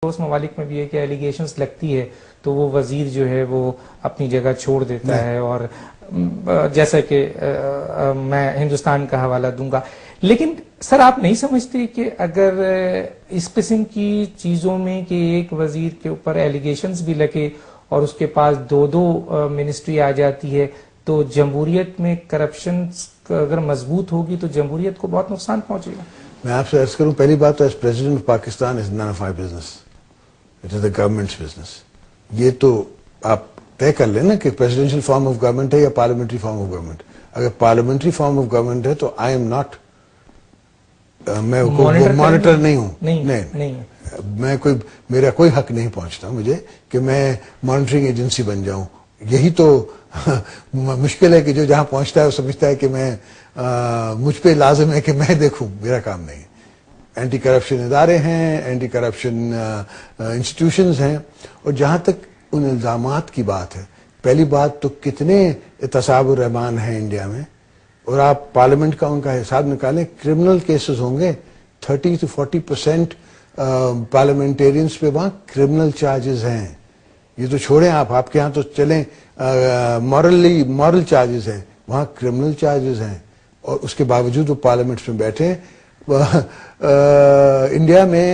اس ممالک میں بھی ہے کہ ایلیگیشنز لگتی ہے تو وہ وزیر جو ہے وہ اپنی جگہ چھوڑ دیتا ہے، اور جیسا کہ میں ہندوستان کا حوالہ دوں گا. لیکن سر آپ نہیں سمجھتے کہ اگر اس قسم کی چیزوں میں کہ ایک وزیر کے اوپر ایلیگیشنز بھی لگے اور اس کے پاس دو منسٹری آ جاتی ہے تو جمہوریت میں کرپشن اگر مضبوط ہوگی تو جمہوریت کو بہت نقصان پہنچے گا؟ میں آپ سے عرض کروں، پہلی بات تو as president of Pakistan is none of my business, it is the governments business. یہ تو آپ طے کر لیں نا کہ پریزیڈینشیل فارم آف گورنمنٹ ہے یا پارلیمنٹری فارم آف گورنمنٹ. اگر پارلیمنٹری فارم آف گورنمنٹ ہے تو آئی ایم ناٹ، میں مانیٹر نہیں ہوں. نہیں، میں میرا کوئی حق نہیں پہنچتا مجھے کہ میں مانیٹرنگ ایجنسی بن جاؤں. یہی تو مشکل ہے کہ جو جہاں پہنچتا ہے وہ سمجھتا ہے کہ میں مجھ پہ لازم ہے کہ میں دیکھوں. میرا کام نہیں ہے. اینٹی کرپشن ادارے ہیں، اینٹی کرپشن انسٹیٹیوشنز ہیں. اور جہاں تک ان الزامات کی بات ہے، پہلی بات تو کتنے احتساب الرحمان ہیں انڈیا میں، اور آپ پارلیمنٹ کا ان کا حساب نکالیں، کرمنل کیسز ہوں گے 30 to 40% پارلیمنٹیرینز پہ وہاں کرمنل چارجز ہیں. یہ تو چھوڑیں آپ کے ہاں تو چلیں مورل چارجز ہیں، وہاں کرمنل چارجز ہیں. اور اس کے باوجود وہ پارلیمنٹ میں بیٹھے. انڈیا میں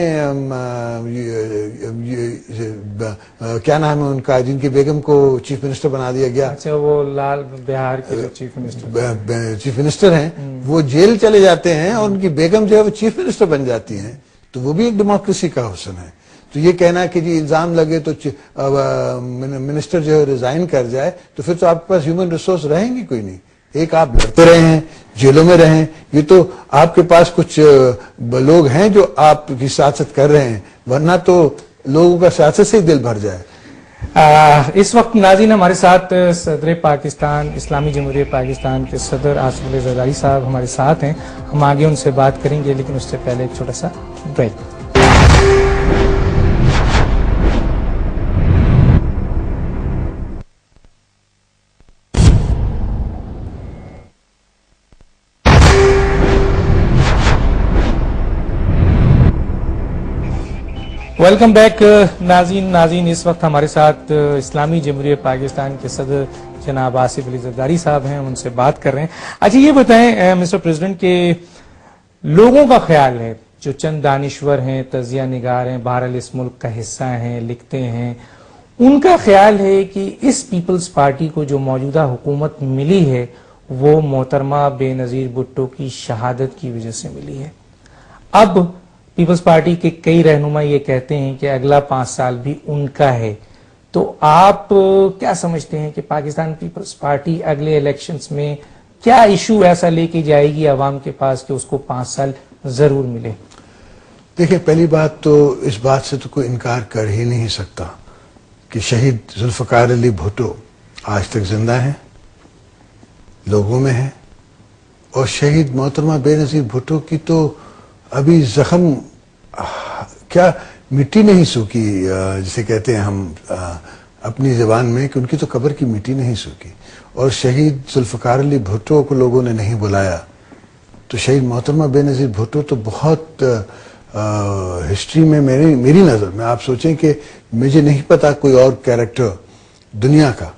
کیا نام ہے ان کا جن کی بیگم کو چیف منسٹر بنا دیا گیا؟ اچھا، وہ لال بہار کے جو چیف منسٹر ہیں وہ جیل چلے جاتے ہیں اور ان کی بیگم جو ہے وہ چیف منسٹر بن جاتی ہیں. تو وہ بھی ایک ڈیموکریسی کا حسن ہے. تو یہ کہنا کہ جی الزام لگے تو منسٹر جو ہے ریزائن کر جائے تو پھر تو آپ کے پاس ہیومن ریسورس رہیں گی کوئی نہیں. ایک آپ لڑتے رہے ہیں، جیلوں میں رہیں، یہ تو آپ کے پاس کچھ لوگ ہیں جو آپ کی سیاست کر رہے ہیں، ورنہ تو لوگوں کا سیاست سے ہی دل بھر جائے. اس وقت ناظرین ہمارے ساتھ صدر پاکستان اسلامی جمہوریہ پاکستان کے صدر آصف علی زرداری صاحب ہمارے ساتھ ہیں. ہم آگے ان سے بات کریں گے، لیکن اس سے پہلے ایک چھوٹا سا بریک. ویلکم بیک ناظرین اس وقت ہمارے ساتھ اسلامی جمہوریہ پاکستان کے صدر جناب آصف علی زرداری صاحب ہیں، ان سے بات کر رہے ہیں. اچھا یہ بتائیں مسٹر پریزیڈنٹ کہ لوگوں کا خیال ہے جو چند دانشور ہیں، تجزیہ نگار ہیں، بہرحال اس ملک کا حصہ ہیں، لکھتے ہیں، ان کا خیال ہے کہ اس پیپلز پارٹی کو جو موجودہ حکومت ملی ہے وہ محترمہ بے نظیر بھٹو کی شہادت کی وجہ سے ملی ہے. اب پیپلز پارٹی کے کئی رہنما یہ کہتے ہیں کہ اگلا 5 سال بھی ان کا ہے. تو آپ کیا سمجھتے ہیں کہ پاکستان پیپلز پارٹی اگلے الیکشنز میں کیا ایشو ایسا لے کے جائے گی عوام کے پاس کہ اس کو 5 سال ضرور ملے؟ دیکھیں، پہلی بات تو اس بات سے تو کوئی انکار کر ہی نہیں سکتا کہ شہید ذوالفقار علی بھٹو آج تک زندہ ہیں، لوگوں میں ہیں. اور شہید محترمہ بے نظیر بھٹو کی تو ابھی زخم کیا مٹی نہیں سوکی، جسے کہتے ہیں ہم اپنی زبان میں، کہ ان کی تو قبر کی مٹی نہیں سوکی. اور شہید ذوالفقار علی بھٹو کو لوگوں نے نہیں بلایا. تو شہید محترمہ بے نظیر بھٹو تو بہت ہسٹری میں میری نظر میں، آپ سوچیں کہ مجھے نہیں پتا کوئی اور کیریکٹر دنیا کا.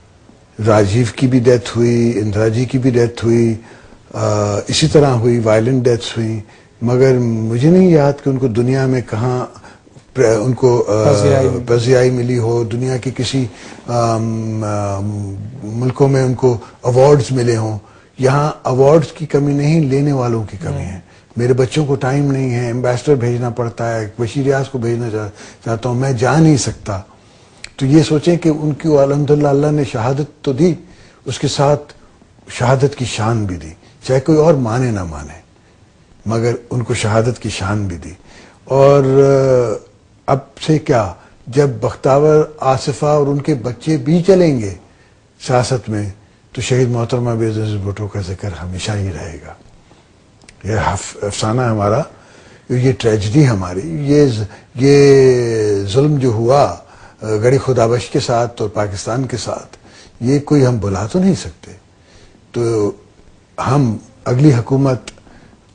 راجیو کی بھی ڈیتھ ہوئی، اندرا جی کی بھی ڈیتھ ہوئی، اسی طرح ہوئی، وائلنٹ ڈیتھس ہوئی، مگر مجھے نہیں یاد کہ ان کو دنیا میں کہاں ان کو پذیرائی ملی ہو. دنیا کی کسی ملکوں میں ان کو ایوارڈز ملے ہوں. یہاں ایوارڈز کی کمی نہیں، لینے والوں کی کمی ہے. میرے بچوں کو ٹائم نہیں ہے، ایمبیسڈر بھیجنا پڑتا ہے، بشیر اعظم کو بھیجنا چاہتا ہوں، میں جا نہیں سکتا. تو یہ سوچیں کہ ان کی الحمدللہ اللہ نے شہادت تو دی، اس کے ساتھ شہادت کی شان بھی دی، چاہے کوئی اور مانے نہ مانے، مگر ان کو شہادت کی شان بھی دی. اور اب سے کیا، جب بختاور، آصفہ اور ان کے بچے بھی چلیں گے سیاست میں تو شہید محترمہ بے نظیر بھٹو کا ذکر ہمیشہ ہی رہے گا. یہ افسانہ ہمارا، یہ ٹریجڈی ہماری، یہ ظلم جو ہوا گڑھی خدابش کے ساتھ اور پاکستان کے ساتھ، یہ کوئی ہم بلا تو نہیں سکتے. تو ہم اگلی حکومت،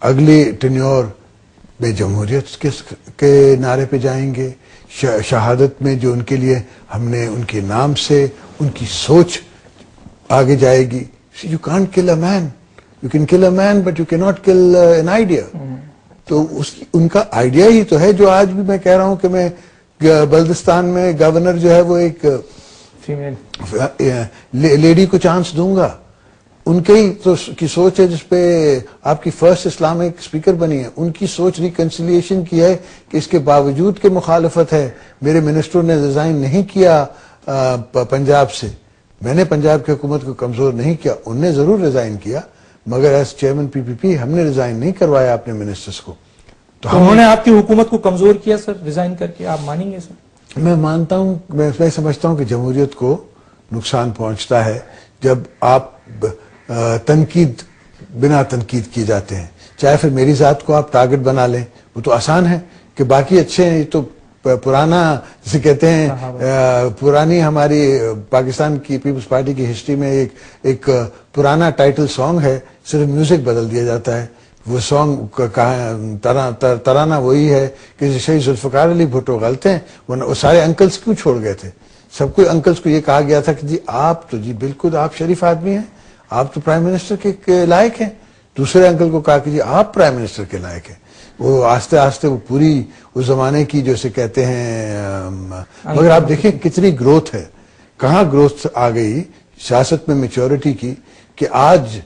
اگلی ٹینیور میں جمہوریت کے نعرے پہ جائیں گے، شہادت میں جو ان کے لیے ہم نے ان کے نام سے ان کی سوچ آگے جائے گی. یو کانٹ کل a main, you can kill a man but you can not kill an idea. تو ان کا آئیڈیا ہی تو ہے جو آج بھی میں کہہ رہا ہوں کہ میں بلدستان میں گورنر جو ہے وہ ایک لیڈی کو چانس دوں گا. ان کے ہی تو کی سوچ ہے جس پہ آپ کی فرسٹ اسلامک اسپیکر بنی ہے. ان کی سوچ ریکنسیلیشن کی ہے کہ اس کے باوجود کہ مخالفت ہے, میرے منسٹروں نے ریزائن نہیں کیا پنجاب سے. میں نے پنجاب کی حکومت کو کمزور نہیں کیا, ان نے ضرور ریزائن کیا, مگر ایز چیئرمین پی پی پی ہم نے ریزائن نہیں کروایا اپنے منسٹرز کو. تو انہوں نے آپ کی حکومت کو کمزور کیا سر ریزائن کر کے, آپ مانیں گے سر؟ میں مانتا ہوں, میں سمجھتا ہوں کہ جمہوریت کو نقصان پہنچتا ہے جب آپ تنقید بنا تنقید کیے جاتے ہیں. چاہے پھر میری ذات کو آپ ٹارگٹ بنا لیں, وہ تو آسان ہے کہ باقی اچھے ہیں. یہ تو پرانا جسے کہتے ہیں پرانی ہماری پاکستان کی پیپلز پارٹی کی ہسٹری میں ایک پرانا ٹائٹل سانگ ہے, صرف میوزک بدل دیا جاتا ہے. وہ سانگ ترانہ وہی ہے کہ شہید ذوالفقار علی بھٹو غلط ہیں, وہ سارے انکلز کیوں چھوڑ گئے تھے؟ سب کو انکلز کو یہ کہا گیا تھا کہ جی آپ تو جی بالکل آپ شریف آدمی ہیں, آپ تو پرائم منسٹر کے لائق ہیں. دوسرے انکل کو کہا کہ جی آپ پرائم منسٹر کے لائق ہیں. وہ آہستہ آہستہ وہ پوری اس زمانے کی جو اسے کہتے ہیں, مگر آپ دیکھیں کتنی گروتھ ہے, کہاں گروتھ آ گئی سیاست میں میچورٹی کی کہ آج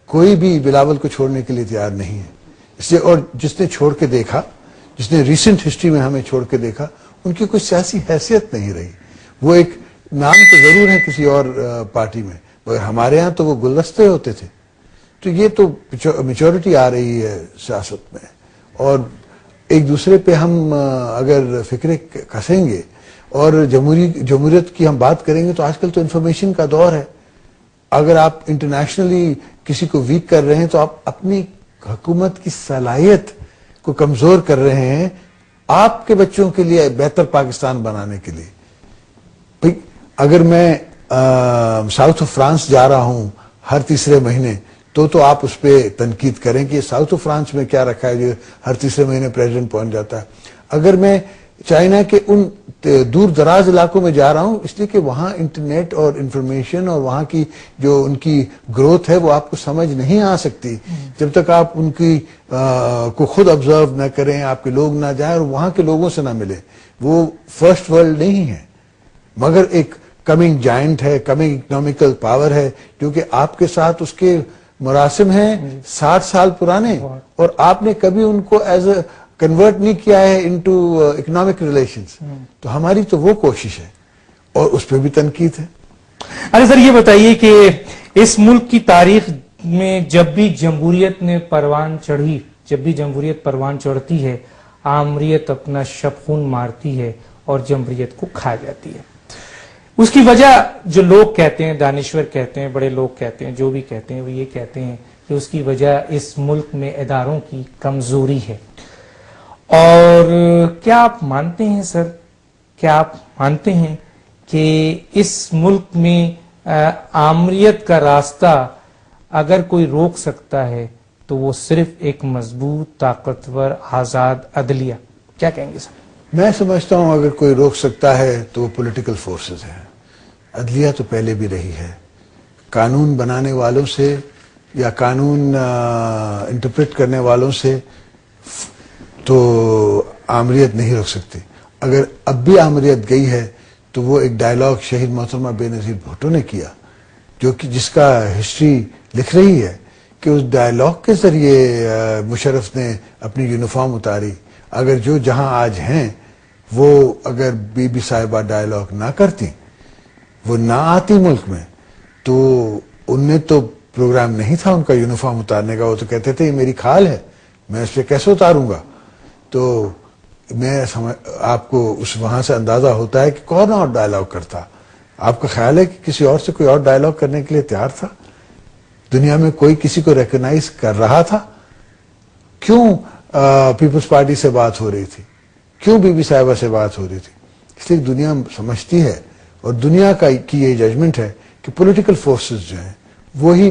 کوئی بھی بلاول کو چھوڑنے کے لیے تیار نہیں ہے. اس لیے اور جس نے چھوڑ کے دیکھا, جس نے ریسنٹ ہسٹری میں ہمیں چھوڑ کے دیکھا, ان کی کوئی سیاسی حیثیت نہیں رہی. وہ ایک نام تو ضرور ہے کسی اور پارٹی میں, مگر ہمارے ہاں تو وہ گلدستے ہوتے تھے. تو یہ تو میچورٹی آ رہی ہے سیاست میں, اور ایک دوسرے پہ ہم اگر فکریں کسیں گے اور جمہوریت کی ہم بات کریں گے تو آج کل تو انفارمیشن کا دور ہے. اگر آپ انٹرنیشنلی کسی کو ویک کر رہے ہیں تو آپ اپنی حکومت کی صلاحیت کو کمزور کر رہے ہیں آپ کے بچوں کے لیے بہتر پاکستان بنانے کے لیے. اگر میں ساؤتھ آف فرانس جا رہا ہوں ہر تیسرے مہینے تو آپ اس پہ تنقید کریں کہ ساؤتھ آف فرانس میں کیا رکھا ہے جو ہر تیسرے مہینے پریزیڈنٹ پہنچ جاتا ہے. اگر میں چائنا کے ان دور دراز علاقوں میں جا رہا ہوں اس لیے کہ وہاں انٹرنیٹ اور انفارمیشن اور وہاں کی جو ان کی گروتھ ہے وہ آپ کو سمجھ نہیں آ سکتی جب تک آپ ان کی کو خود آبزرو نہ کریں, آپ کے لوگ نہ جائیں اور وہاں کے لوگوں سے نہ ملیں. وہ فرسٹ ورلڈ نہیں ہے مگر ایک کمنگ جائنٹ ہے, کمنگ اکنامیکل پاور ہے, کیونکہ آپ کے ساتھ اس کے مراسم ہیں 60 سال پرانے اور آپ نے کبھی ان کو ایز اے کنورٹ نہیں کیا ہے انٹو اکنامک ریلیشنز. تو ہماری تو وہ کوشش ہے اور اس پہ بھی تنقید ہے. ارے سر یہ بتائیے کہ اس ملک کی تاریخ میں جب بھی جمہوریت نے پروان چڑھی, جب بھی جمہوریت پروان چڑھتی ہے, آمریت اپنا شبخون مارتی ہے اور جمہوریت کو کھا جاتی ہے. اس کی وجہ جو لوگ کہتے ہیں, دانشور کہتے ہیں, بڑے لوگ کہتے ہیں, جو بھی کہتے ہیں وہ یہ کہتے ہیں کہ اس کی وجہ اس ملک میں اداروں کی کمزوری ہے. اور کیا آپ مانتے ہیں سر, کیا آپ مانتے ہیں کہ اس ملک میں آمریت کا راستہ اگر کوئی روک سکتا ہے تو وہ صرف ایک مضبوط, طاقتور, آزاد عدلیہ؟ کیا کہیں گے سر؟ میں سمجھتا ہوں اگر کوئی روک سکتا ہے تو وہ پولیٹیکل فورسز ہیں. عدلیہ تو پہلے بھی رہی ہے. قانون بنانے والوں سے یا قانون انٹرپریٹ کرنے والوں سے تو آمریت نہیں روک سکتی. اگر اب بھی آمریت گئی ہے تو وہ ایک ڈائلاگ شہید محترمہ بے نظیر بھٹو نے کیا جو کہ جس کا ہسٹری لکھ رہی ہے کہ اس ڈائلاگ کے ذریعے مشرف نے اپنی یونیفارم اتاری. اگر جو جہاں آج ہیں وہ اگر بی بی صاحبہ ڈائلاگ نہ کرتی, وہ نہ آتی ملک میں, تو ان نے تو پروگرام نہیں تھا ان کا یونیفارم اتارنے کا. وہ تو کہتے تھے یہ میری کھال ہے, میں اس پہ کیسے اتاروں گا. تو میں آپ کو اس وہاں سے اندازہ ہوتا ہے کہ کون اور ڈائلاگ کرتا. آپ کا خیال ہے کہ کسی اور سے کوئی اور ڈائلاگ کرنے کے لیے تیار تھا؟ دنیا میں کوئی کسی کو ریکگنائز کر رہا تھا؟ کیوں پیپلز پارٹی سے بات ہو رہی تھی, کیوں بی بی صاحبہ سے بات ہو رہی تھی؟ اس لیے دنیا سمجھتی ہے اور دنیا کی یہ ججمنٹ ہے کہ پولیٹیکل فورسز جو ہیں وہی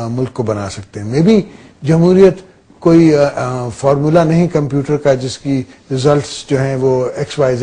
ملک کو بنا سکتے ہیں. میں بھی جمہوریت کوئی فارمولا نہیں کمپیوٹر کا جس کی ریزلٹس جو ہیں وہ XYZ